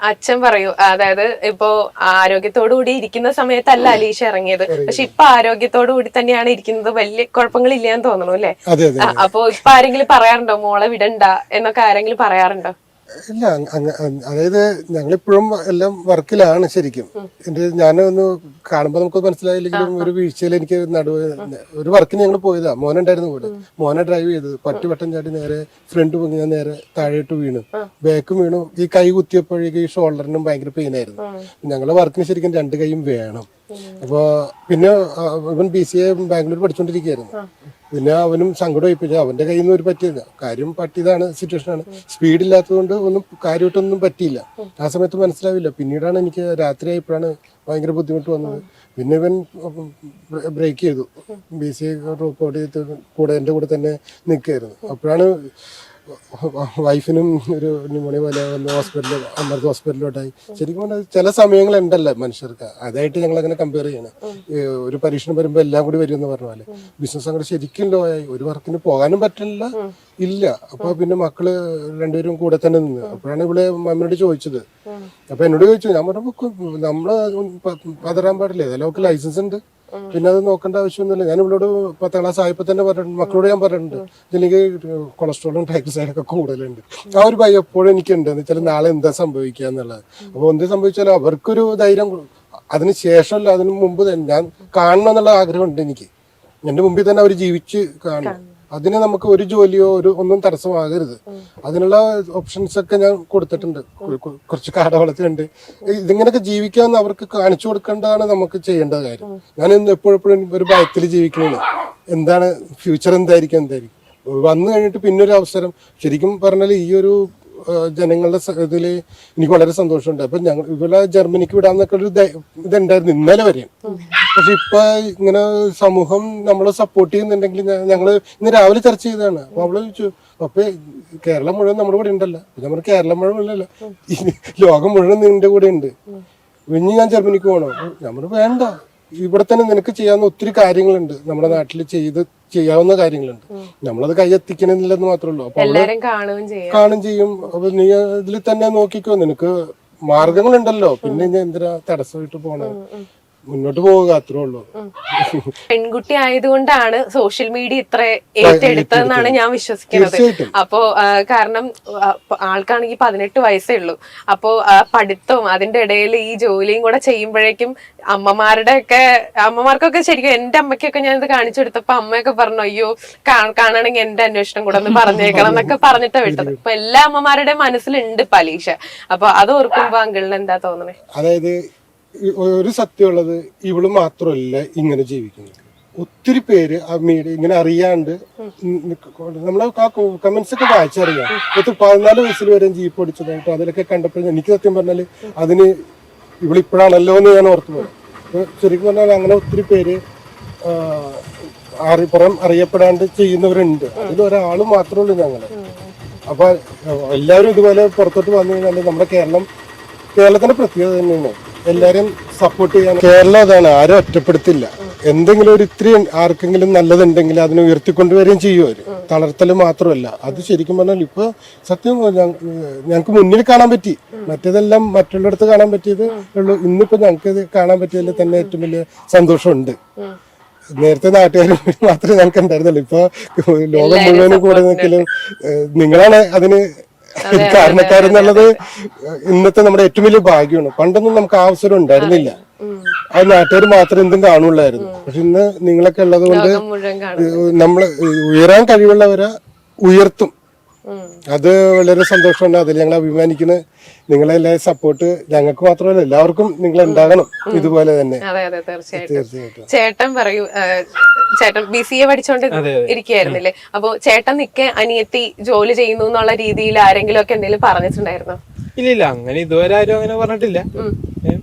അച്ഛൻ പറയൂ, അതായത് ഇപ്പോ ആരോഗ്യത്തോടു കൂടി ഇരിക്കുന്ന സമയത്തല്ല അലീഷ ഇറങ്ങിയത്, പക്ഷെ ഇപ്പൊ ആരോഗ്യത്തോടു കൂടി തന്നെയാണ് ഇരിക്കുന്നത്, വലിയ കുഴപ്പങ്ങളില്ലാന്ന് തോന്നുന്നു അല്ലെ? അപ്പൊ ഇപ്പൊ ആരെങ്കിലും പറയാറുണ്ടോ മോളെ വിടണ്ട എന്നൊക്കെ ആരെങ്കിലും പറയാറുണ്ടോ? ഇല്ല, അതായത് ഞങ്ങളിപ്പോഴും എല്ലാം വർക്കിലാണ് ശരിക്കും. ഞാനൊന്ന് കാണുമ്പോൾ നമുക്ക് മനസ്സിലായില്ലെങ്കിലും ഒരു വീഴ്ചയിൽ എനിക്ക് ഒരു വർക്കിന് ഞങ്ങൾ പോയതാ. മോനുണ്ടായിരുന്നു കൂടെ. മോനെ ഡ്രൈവ് ചെയ്തത് പറ്റുവട്ടം ചാടി നേരെ ഫ്രണ്ട് പൊങ്ങി ഞാൻ നേരെ താഴോട്ട് വീണു, ബാക്കും വീണു. ഈ കൈ കുത്തിയപ്പോഴേക്കും ഈ ഷോൾഡറിനും ഭയങ്കര പെയിൻ ആയിരുന്നു. ഞങ്ങളെ വർക്കിന് ശരിക്കും 2 കൈയും വേണം. അപ്പൊ പിന്നെ അവൻ BCA ബാംഗ്ലൂർ പഠിച്ചോണ്ടിരിക്കുകയായിരുന്നു. പിന്നെ അവനും സങ്കടം ആയിപ്പോയി. അവന്റെ കയ്യിൽ നിന്ന് ഒരു പറ്റിയില്ല, കാര്യം പറ്റിയതാണ്, സിറ്റുവേഷനാണ്. സ്പീഡ് ഇല്ലാത്തതുകൊണ്ട് ഒന്നും കാര്യമായിട്ടൊന്നും പറ്റിയില്ല. ആ സമയത്ത് മനസ്സിലാവില്ല. പിന്നീടാണ് എനിക്ക് രാത്രി ആയപ്പോഴാണ് ഭയങ്കര ബുദ്ധിമുട്ട് വന്നത്. പിന്നെ ഇവൻ ബ്രേക്ക് ചെയ്തു. BCA റിപ്പോർട്ട് ചെയ്ത് കൂടെ എൻ്റെ കൂടെ തന്നെ നിൽക്കുകയായിരുന്നു. അപ്പോഴാണ് വൈഫിനും ഒരു ന്യൂമോണിയ പോലെ വന്ന് അമൃത ഹോസ്പിറ്റലിലോട്ടായി. ശരിക്കും പറഞ്ഞാൽ ചില സമയങ്ങളുണ്ടല്ലോ മനുഷ്യർക്ക്, അതായിട്ട് ഞങ്ങൾ അങ്ങനെ കമ്പയർ ചെയ്യണം. ഒരു പരീക്ഷണം വരുമ്പോൾ എല്ലാം കൂടി വരും എന്ന് പറഞ്ഞ പോലെ ബിസിനസ് അങ്ങനെ ശരിക്കും ലോ ആയി. ഒരു വർക്കിന് പോകാനും പറ്റില്ല ഇല്ല. അപ്പൊ പിന്നെ മക്കള് രണ്ടുപേരും കൂടെ തന്നെ നിന്ന്. അപ്പോഴാണ് ഇവിടെ മമ്മിയോട് ചോദിച്ചത്. അപ്പൊ എന്നോട് ചോദിച്ചു, ഞാൻ പറഞ്ഞു നമ്മള് പതറാൻ പാടില്ല, ഏതെല്ലാം ലൈസൻസ് ഉണ്ട്, പിന്നെ അത് നോക്കേണ്ട ആവശ്യമൊന്നുമില്ല. ഞാൻ ഇവളോട് 10ാം ക്ലാസ് ആയപ്പോൾ തന്നെ പറഞ്ഞിട്ടുണ്ട്, മക്കളോട് ഞാൻ പറഞ്ഞിട്ടുണ്ട്, എനിക്ക് കൊളസ്ട്രോളും ട്രൈഗ്ലിസൈഡൊക്കെ കൂടുതലുണ്ട്. ആ ഒരു ഭയം എപ്പോഴും എനിക്കുണ്ട്, എന്ന് വെച്ചാൽ നാളെ എന്താ സംഭവിക്കുക എന്നുള്ളത്. അപ്പോൾ എന്ത് സംഭവിച്ചാലും അവർക്കൊരു ധൈര്യം, അതിന് ശേഷമല്ല അതിന് മുമ്പ് തന്നെ ഞാൻ കാണണം എന്നുള്ള ആഗ്രഹമുണ്ട് എനിക്ക്. എൻ്റെ മുമ്പിൽ തന്നെ അവർ ജീവിച്ച് കാണണം. അതിന് നമുക്ക് ഒരു ജോലിയോ ഒന്നും തടസ്സമാകരുത്. അതിനുള്ള ഓപ്ഷൻസ് ഒക്കെ ഞാൻ കൊടുത്തിട്ടുണ്ട്. കുറച്ച് കാടവളത്തിലുണ്ട്. ഇതിങ്ങനെയൊക്കെ ജീവിക്കാമെന്ന് അവർക്ക് കാണിച്ചു കൊടുക്കേണ്ടതാണ് നമുക്ക് ചെയ്യേണ്ട കാര്യം. ഞാൻ എപ്പോഴെപ്പോഴും ഒരു ഭയത്തിൽ ജീവിക്കണേ. എന്താണ് ഫ്യൂച്ചർ, എന്തായിരിക്കും വന്നു കഴിഞ്ഞിട്ട് പിന്നൊരു അവസരം. ശരിക്കും പറഞ്ഞാൽ ഈ ഒരു ജനങ്ങളുടെ ഇതിൽ എനിക്ക് വളരെ സന്തോഷമുണ്ട്. അപ്പൊ ഞങ്ങൾ ഇവിടെ ജർമ്മനിക്ക് വിടാന്നൊക്കെ ഒരു ഇതുണ്ടായിരുന്നു ഇന്നലെ വരെയും. പക്ഷെ ഇപ്പൊ ഇങ്ങനെ സമൂഹം നമ്മളെ സപ്പോർട്ട് ചെയ്യുന്നുണ്ടെങ്കിൽ ഞങ്ങള് ഇന്ന് രാവിലെ ചർച്ച ചെയ്തതാണ്. അപ്പൊ അവള് ചോദിച്ചു, അപ്പൊ കേരളം മുഴുവൻ നമ്മുടെ കൂടെ ഉണ്ടല്ലോ. നമ്മുടെ കേരളം മുഴുവൻ അല്ലല്ലോ, ലോകം മുഴുവൻ നിന്റെ കൂടെ ഉണ്ട്. ഇനി ഞാൻ ജർമ്മനിക്ക് പോകണോ? നമ്മൾ വേണ്ട, ഇവിടെ തന്നെ നിനക്ക് ചെയ്യാവുന്ന ഒത്തിരി കാര്യങ്ങളുണ്ട്. നമ്മുടെ നാട്ടിൽ ചെയ്യാവുന്ന കാര്യങ്ങളുണ്ട്. നമ്മളത് കൈയെത്തിക്കണമെന്നില്ലെന്ന് മാത്രമേ ഉള്ളൂ. അപ്പൊ കാണും ചെയ്യും. അപ്പൊ നീ ഇതിൽ തന്നെ നോക്കിക്കോ, നിനക്ക് മാർഗങ്ങളുണ്ടല്ലോ. പിന്നെ ഞാൻ എന്തിനാ തടസ്സമായിട്ട് പോണേ? മുന്നോട്ട് പോവുക, അത്രേ ഉള്ളൂ. പെൺകുട്ടി ആയതുകൊണ്ടാണ് സോഷ്യൽ മീഡിയ ഇത്ര ഏറ്റെടുത്തതെന്നാണ് ഞാൻ വിശ്വസിക്കുന്നത്. അപ്പോ കാരണം ആൾക്കാണെങ്കിൽ 18 വയസ്സേ ഉള്ളൂ. അപ്പോ പഠിത്തവും അതിന്റെ ഇടയിൽ ഈ ജോലിയും കൂടെ ചെയ്യുമ്പോഴേക്കും അമ്മമാർക്കൊക്കെ ശരിക്കും, എന്റെ അമ്മയ്ക്കൊക്കെ ഞാൻ ഇത് കാണിച്ചു കൊടുത്തപ്പോ അമ്മയൊക്കെ പറഞ്ഞു, അയ്യോ കാണണമെങ്കിൽ എന്റെ അന്വേഷണം കൂടെ ഒന്ന് പറഞ്ഞേക്കണം എന്നൊക്കെ പറഞ്ഞിട്ടാ വിട്ടത്. അപ്പൊ എല്ലാ അമ്മമാരുടെയും മനസ്സിലുണ്ട് പലീക്ഷ. അപ്പൊ അത് ഓർക്കുമ്പോ അങ്കിളിന് എന്താ തോന്നണേ? അതായത് ഒരു സത്യമുള്ളത്, ഇവള് മാത്രമല്ല ഇങ്ങനെ ജീവിക്കുന്നത്. ഒത്തിരി പേര് ആ മീഡിയ ഇങ്ങനെ അറിയാണ്ട് നമ്മളെ ആ കമന്റ്സ് ഒക്കെ വായിച്ചറിയാം. 14 വയസ്സിൽ വരെ ജീപ്പ് ഓടിച്ചതായിട്ട് അതിലൊക്കെ കണ്ടപ്പോൾ എനിക്ക് സത്യം പറഞ്ഞാല് അതിന് ഇവളിപ്പോഴാണല്ലോ എന്ന് ഞാൻ ഓർത്തു പോയി. ശരിക്കും പറഞ്ഞാൽ അങ്ങനെ ഒത്തിരി പേര് പുറം അറിയപ്പെടാണ്ട് ചെയ്യുന്നവരുണ്ട്. അതിലൊരാള് മാത്രമേ ഉള്ളൂ ഞങ്ങള്. അപ്പൊ എല്ലാവരും ഇതുപോലെ പുറത്തോട്ട് വന്നു കഴിഞ്ഞാൽ നമ്മുടെ കേരളത്തിന്റെ പ്രത്യേകത തന്നെയാണ്. എല്ലാരും സപ്പോർട്ട് ചെയ്യാൻ കേരളം അതാണ്, ആരും ഒറ്റപ്പെടുത്തില്ല. എന്തെങ്കിലും ഒരു ഇത്തിരി ആർക്കെങ്കിലും നല്ലതുണ്ടെങ്കിൽ അതിനെ ഉയർത്തിക്കൊണ്ടുവരികയും ചെയ്യും അവര്. തളർത്തല് മാത്രമല്ല. അത് ശരിക്കും പറഞ്ഞാൽ ഇപ്പൊ സത്യം ഞങ്ങക്ക് മുന്നിൽ കാണാൻ പറ്റി. മറ്റേതെല്ലാം മറ്റുള്ളിടത്ത് കാണാൻ പറ്റിയത് ഉള്ളൂ. ഇന്നിപ്പോ ഞങ്ങൾക്ക് ഇത് കാണാൻ പറ്റിയതിൽ തന്നെ ഏറ്റവും വലിയ സന്തോഷമുണ്ട്. നേരത്തെ നാട്ടുകാർ മാത്രമേ ഞങ്ങൾക്ക് ഉണ്ടായിരുന്നുള്ളൂ. ഇപ്പൊ ലോകം മുഴുവനും കൂടെ നിൽക്കലും നിങ്ങളാണ് അതിന് കാരണക്കാരെന്നുള്ളത് ഇന്നത്തെ നമ്മുടെ ഏറ്റവും വലിയ ഭാഗ്യമാണ്. പണ്ടൊന്നും നമുക്ക് ആ അവസരം ഉണ്ടായിരുന്നില്ല. അത് നാട്ടുകാർ മാത്രം എന്തും കാണുള്ളായിരുന്നു. പക്ഷെ ഇന്ന് നിങ്ങളൊക്കെ ഉള്ളത് കൊണ്ട് നമ്മള് ഉയരാൻ കഴിവുള്ളവരെ ഉയർത്തും. അത് വളരെ സന്തോഷമുണ്ട്. അതിൽ ഞങ്ങൾ അഭിമാനിക്കുന്ന നിങ്ങളെല്ലാം സപ്പോർട്ട് ഞങ്ങൾക്ക് മാത്രമല്ല എല്ലാവർക്കും നിങ്ങൾ ഉണ്ടാകണം ഇതുപോലെ തന്നെ. തീർച്ചയായിട്ടും. ചേട്ടൻ പറയൂ, ചേട്ടൻ BCA പഠിച്ചോണ്ട് ഇരിക്കുകയായിരുന്നില്ലേ? അപ്പൊ ചേട്ടൻ നിക്കെ അനിയത്തി ജോലി ചെയ്യുന്നു എന്നുള്ള രീതിയിൽ ആരെങ്കിലും ഒക്കെ എന്തെങ്കിലും പറഞ്ഞിട്ടുണ്ടായിരുന്നോ? ഇല്ല, അങ്ങനെ ഇതുവരെ ആരും അങ്ങനെ പറഞ്ഞിട്ടില്ല.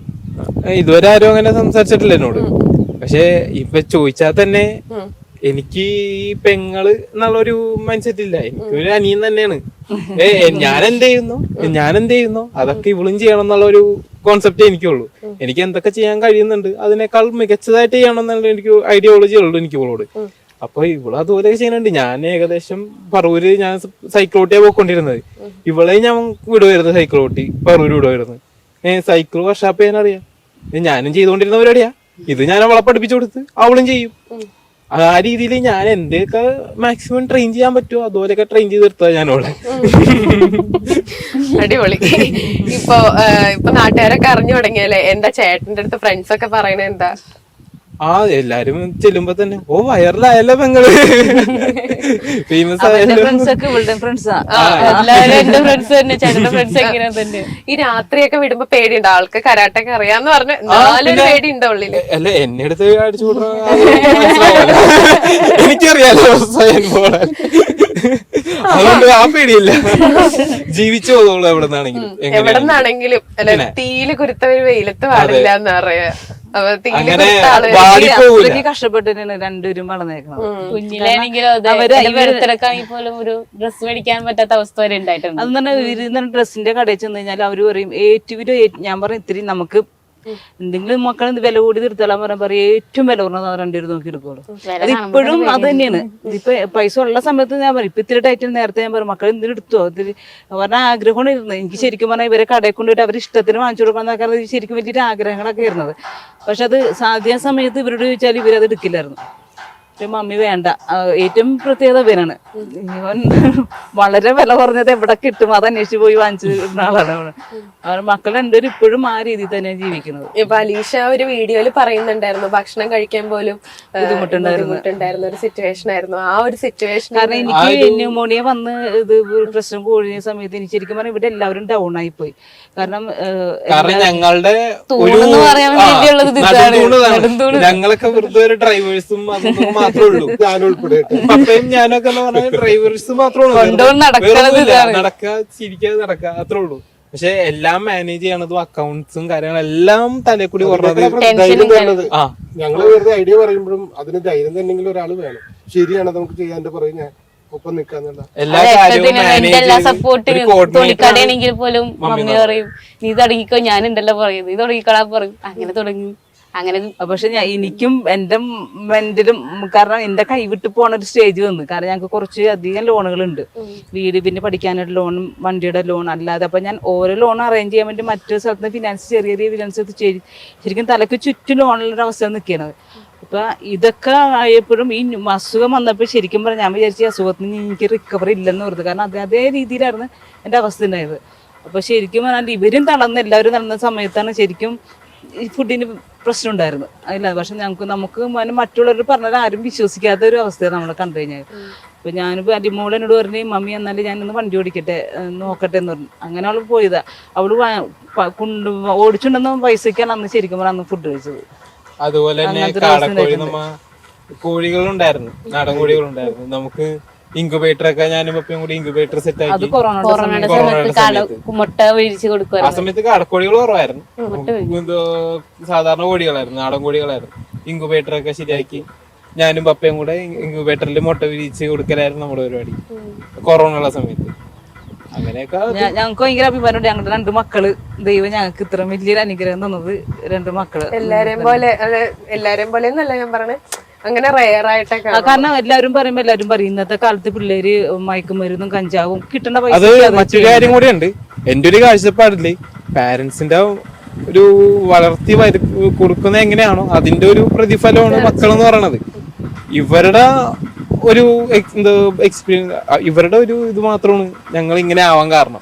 ഇതുവരെ ആരും അങ്ങനെ സംസാരിച്ചിട്ടില്ല എന്നോട്. പക്ഷെ ഇപ്പൊ ചോദിച്ചാൽ തന്നെ എനിക്ക് ഈ പെങ്ങള് എന്നുള്ളൊരു മൈൻഡ് സെറ്റ് ഇല്ല. എനിക്കൊരു അനിയൻ തന്നെയാണ്. ഞാൻ എന്ത് ചെയ്യുന്നു അതൊക്കെ ഇവളും ചെയ്യണം എന്നുള്ള ഒരു കോൺസെപ്റ്റേ എനിക്കുള്ളൂ. എനിക്ക് എന്തൊക്കെ ചെയ്യാൻ കഴിയുന്നുണ്ട് അതിനേക്കാൾ മികച്ചതായിട്ട് ചെയ്യണം എന്നുള്ള എനിക്ക് ഐഡിയോളജി ഉള്ളൂ എനിക്ക് ഇവളോട്. അപ്പൊ ഇവള് അതുപോലെ ചെയ്യുന്നുണ്ട്. ഞാൻ ഏകദേശം പറവൂര് ഞാൻ സൈക്കിൾ ഓട്ടിയാ പോയിക്കൊണ്ടിരുന്നത്. ഇവളെ ഞാൻ വിടുമായിരുന്നു സൈക്കിൾ ഓട്ടി പറവൂര് വിടുമായിരുന്നു. സൈക്കിൾ വർഷാപ്പ് ചെയ്യാനറിയാം. ഞാനും ചെയ്തുകൊണ്ടിരുന്ന പരിപാടിയാ ഇത്. ഞാൻ അവളെ പഠിപ്പിച്ചു കൊടുത്ത് അവളും ചെയ്യും. ആ രീതിയിൽ ഞാൻ എന്റെയൊക്കെ മാക്സിമം ട്രെയിൻ ചെയ്യാൻ പറ്റുമോ അതുപോലെയൊക്കെ ട്രെയിൻ ചെയ്ത് നിർത്താ ഞാനോളെ. അടിപൊളി. ഇപ്പൊ നാട്ടുകാരൊക്കെ അറിഞ്ഞു തുടങ്ങിയല്ലേ? എന്താ ചേട്ടന്റെ അടുത്ത് ഫ്രണ്ട്സ് ഒക്കെ പറയണ എന്താ? ആ എല്ലാരും ചെല്ലുമ്പോ തന്നെ ഓ വൈറലായല്ലോ പെങ്ങള്, ഫേമസ് ആയല്ലോ. എല്ലാവരും എന്റെ ഫ്രണ്ട്സ് തന്നെ, ചേട്ടന്റെ ഫ്രണ്ട്സ് എങ്ങനെ തന്നെ. ഈ രാത്രിയൊക്കെ വിടുമ്പോ പേടിയുണ്ടോ? ആൾക്ക് കരാട്ടൊക്കെ അറിയാന്ന് പറഞ്ഞ നാലൊരു പേടി ഉണ്ടോ ഉള്ളില്? അല്ല എന്നെ അടുത്ത് അടിച്ചു കൂടാ എനിക്കറിയാലോ സ്വയം പോളാൻ, അതുകൊണ്ട് ആ പേടിയില്ല. ജീവിച്ചു പോകുള്ളൂ എവിടെന്നാണെങ്കിലും എവിടെന്നാണെങ്കിലും. അല്ല തീയില് കുരുത്തവര് വെയിലത്ത് പാടില്ല എന്ന് പറയാ. കഷ്ടപ്പെട്ട് രണ്ടുപേരും വളർന്നേക്കണം. കുഞ്ഞിലാണെങ്കിലും ബർത്ത്ഡേക്കാണെങ്കിൽ പോലും ഒരു ഡ്രസ് മേടിക്കാൻ പറ്റാത്ത അവസ്ഥ വരെ ഉണ്ടായിട്ടുണ്ട്. അതെന്ന് പറഞ്ഞാൽ ഡ്രസ്സിന്റെ കടയിൽ ചെന്ന് കഴിഞ്ഞാൽ അവര് പറയും ഞാൻ പറയും ഇത്തിരി നമുക്ക് എന്തെങ്കിലും മക്കൾ വില കൂടി നിർത്തലാൻ പറയാൻ പറയും ഏറ്റവും വില കുറഞ്ഞത് രണ്ടുപേരും നോക്കി എടുക്കുള്ളൂ. അത് ഇപ്പോഴും അത് തന്നെയാണ്. ഇപ്പൊ പൈസ ഉള്ള സമയത്ത് ഞാൻ പറയും ഇപ്പൊ ഇത്തിരി ടൈറ്റിൽ നേരത്തെ ഞാൻ പറയും മക്കൾ എന്തിനും എടുത്തോ ഇത്തിരി പറഞ്ഞ ആഗ്രഹമാണ് ഇരുന്നത്. എനിക്ക് ശരിക്കും പറഞ്ഞാൽ ഇവരെ കടയിൽ കൊണ്ടുപോയിട്ട് അവർ ഇഷ്ടത്തിന് വാങ്ങിച്ചു കൊടുക്കണം ശരിക്കും വലിയൊരു ആഗ്രഹങ്ങളൊക്കെ ഇരുന്നത്. പക്ഷെ അത് സാധ്യ സമയത്ത് ഇവരോട് ചോദിച്ചാൽ ഇവരത് എടുക്കില്ലായിരുന്നു. മമ്മി വേണ്ട. ഏറ്റവും പ്രത്യേകത ഇവനാണ്. ഇവൻ വളരെ വില കുറഞ്ഞത് എവിടെ കിട്ടും അത് അന്വേഷിച്ച് പോയി വാങ്ങിച്ചിരുന്ന ആളാണ്. മക്കൾ രണ്ടുപേരും ഇപ്പോഴും ആ രീതിയിൽ തന്നെയാണ് ജീവിക്കുന്നത്. ഇപ്പൊ അലീഷ ഒരു വീഡിയോയില് പറയുന്നുണ്ടായിരുന്നു ഭക്ഷണം കഴിക്കാൻ പോലും ബുദ്ധിമുട്ടുണ്ടായിരുന്ന ഒരു സിറ്റുവേഷൻ ആയിരുന്നു. ആ ഒരു സിറ്റുവേഷൻ കാരണം എനിക്ക് ന്യൂമോണിയ വന്ന് ഇത് പ്രശ്നം കൂടിയ സമയത്ത് എനിക്ക് ശരിക്കും പറഞ്ഞാൽ ഇവിടെ എല്ലാവരും ഡൗൺ ആയി പോയി. കാരണം ഞങ്ങളുടെ ഞങ്ങളൊക്കെ വെറുതെ ഒരു ഡ്രൈവേഴ്സും അതൊന്നും മാത്രമേ ഉള്ളൂ. പപ്പയും ഞാനൊക്കെ ഡ്രൈവേഴ്സ് മാത്രമേ നടക്കുക ചിരിക്കാതെ നടക്കുക അത്രേ ഉള്ളൂ. പക്ഷെ എല്ലാം മാനേജ് ചെയ്യണതും അക്കൗണ്ട്സും കാര്യങ്ങളെല്ലാം തലേക്കൂടി പറഞ്ഞത്. ഞങ്ങള് വെറുതെ ഐഡിയ പറയുമ്പോഴും അതിന് ധൈര്യം തന്നെങ്കിലും ഒരാൾ വേണം. ശരിയാണ് നമുക്ക് ചെയ്യാൻ പറയും ഞാൻ ഒപ്പം നിൽക്കാന്നുള്ള എല്ലാ കാര്യവും തുണിക്കടയാണെങ്കിൽ പോലും മമ്മി പറയും നീ തുടങ്ങിക്കോ, ഞാനുണ്ടല്ലോ പറയും നീ തുടങ്ങിക്കോളാൻ പറയും. അങ്ങനെ തുടങ്ങി അങ്ങനെ. പക്ഷെ എനിക്കും എന്റെ മെന്റിലും കാരണം എന്റെ കൈവിട്ട് പോണ ഒരു സ്റ്റേജ് വന്നു. കാരണം ഞങ്ങൾക്ക് കുറച്ച് അധികം ലോണുകളുണ്ട്. വീട് പിന്നെ പഠിക്കാനായിട്ട് ലോണും വണ്ടിയുടെ ലോൺ അല്ലാതെ. അപ്പൊ ഞാൻ ഓരോ ലോൺ അറേഞ്ച് ചെയ്യാൻ വേണ്ടി മറ്റൊരു സ്ഥലത്ത് ഫിനാൻസ് ചെറിയ ഫിനാൻസ് ശരിക്കും തലക്ക് ചുറ്റും ലോണുള്ള അവസ്ഥ നിൽക്കുന്നത്. അപ്പൊ ഇതൊക്കെ ആയപ്പോഴും ഈ അസുഖം വന്നപ്പോൾ ശരിക്കും പറഞ്ഞാൽ ഞാൻ വിചാരിച്ച അസുഖത്തിന് എനിക്ക് റിക്കവറി ഇല്ലെന്ന് ഓർത്ത്. കാരണം അതേ രീതിയിലായിരുന്നു എൻ്റെ അവസ്ഥ ഉണ്ടായത്. അപ്പൊ ശരിക്കും പറഞ്ഞാൽ ഇവരും തളർന്ന് എല്ലാവരും തളർന്ന സമയത്താണ് ശരിക്കും ഈ ഫുഡിന് പ്രശ്നം ഉണ്ടായിരുന്നു. അതില്ല പക്ഷെ നമുക്ക് മറ്റുള്ളവർ പറഞ്ഞാൽ ആരും വിശ്വസിക്കാത്ത ഒരു അവസ്ഥയാണ് നമ്മൾ കണ്ടു കഴിഞ്ഞാൽ. അപ്പൊ ഞാനിപ്പോ അരിമോൾ എന്നോട് പറഞ്ഞു മമ്മി എന്നാലും ഞാനൊന്ന് വണ്ടി ഓടിക്കട്ടെ നോക്കട്ടെ എന്ന് പറഞ്ഞു. അങ്ങനെ അവള് പോയതാ. അവള് ഓടിച്ചുണ്ടെന്ന പൈസക്കാണ് അന്ന് ശരിക്കും പറഞ്ഞാൽ അന്ന് ഫുഡ് കഴിച്ചത്. അതുപോലെ തന്നെ കാടക്കോഴി കോഴികളുണ്ടായിരുന്നു, നാടൻ കോഴികളുണ്ടായിരുന്നു. നമുക്ക് ഇൻക്യുബേറ്റർ ഒക്കെ ഞാനും പപ്പയും കൂടി ഇൻക്യുബേറ്റർ സെറ്റ് ആക്കി മുട്ട വീഴ്ച കൊടുക്കും. ആ സമയത്ത് കാടക്കോഴികൾ കുറവായിരുന്നു, സാധാരണ കോഴികളായിരുന്നു, നാടൻ കോഴികളായിരുന്നു. ഇൻക്യുബേറ്റർ ഒക്കെ ശരിയാക്കി ഞാനും പപ്പയും കൂടെ ഇൻക്യുബേറ്ററിൽ മുട്ട വിരിച്ച് കൊടുക്കലായിരുന്നു നമ്മുടെ പരിപാടി കൊറോണ ഉള്ള സമയത്ത്. അങ്ങനെയൊക്കെ ഞങ്ങൾക്ക് ഭയങ്കര അഭിമാനമുണ്ട്. ഞങ്ങളുടെ രണ്ട് മക്കള് ദൈവം ഞങ്ങൾക്ക് ഇത്ര വലിയൊരു അനുഗ്രഹം തന്നത്. രണ്ട് മക്കള് എല്ലാരെയും പോലെ എന്നല്ല ഞാൻ പറഞ്ഞത്, അങ്ങനെ റെയർ ആയിട്ടൊക്കെ. കാരണം എല്ലാവരും പറയും ഇന്നത്തെ കാലത്ത് പിള്ളേര് മയക്കുമരുന്നും കഞ്ചാവും കിട്ടേണ്ട പൈസ. അത് മറ്റൊരു കാര്യം കൂടെ ഉണ്ട്. എന്റെ ഒരു കാഴ്ചപ്പാടില്ലേ, പാരന്റ്സിന്റെ ഒരു വളർത്തി കൊടുക്കുന്ന എങ്ങനെയാണോ അതിന്റെ ഒരു പ്രതിഫലമാണ് മക്കളെന്ന് പറയണത്. ഇവരുടെ ഒരു എക്സ്പീരിയൻസ്, ഇവരുടെ ഒരു ഇത് മാത്രമാണ് ഞങ്ങൾ ഇങ്ങനെ ആവാൻ കാരണം.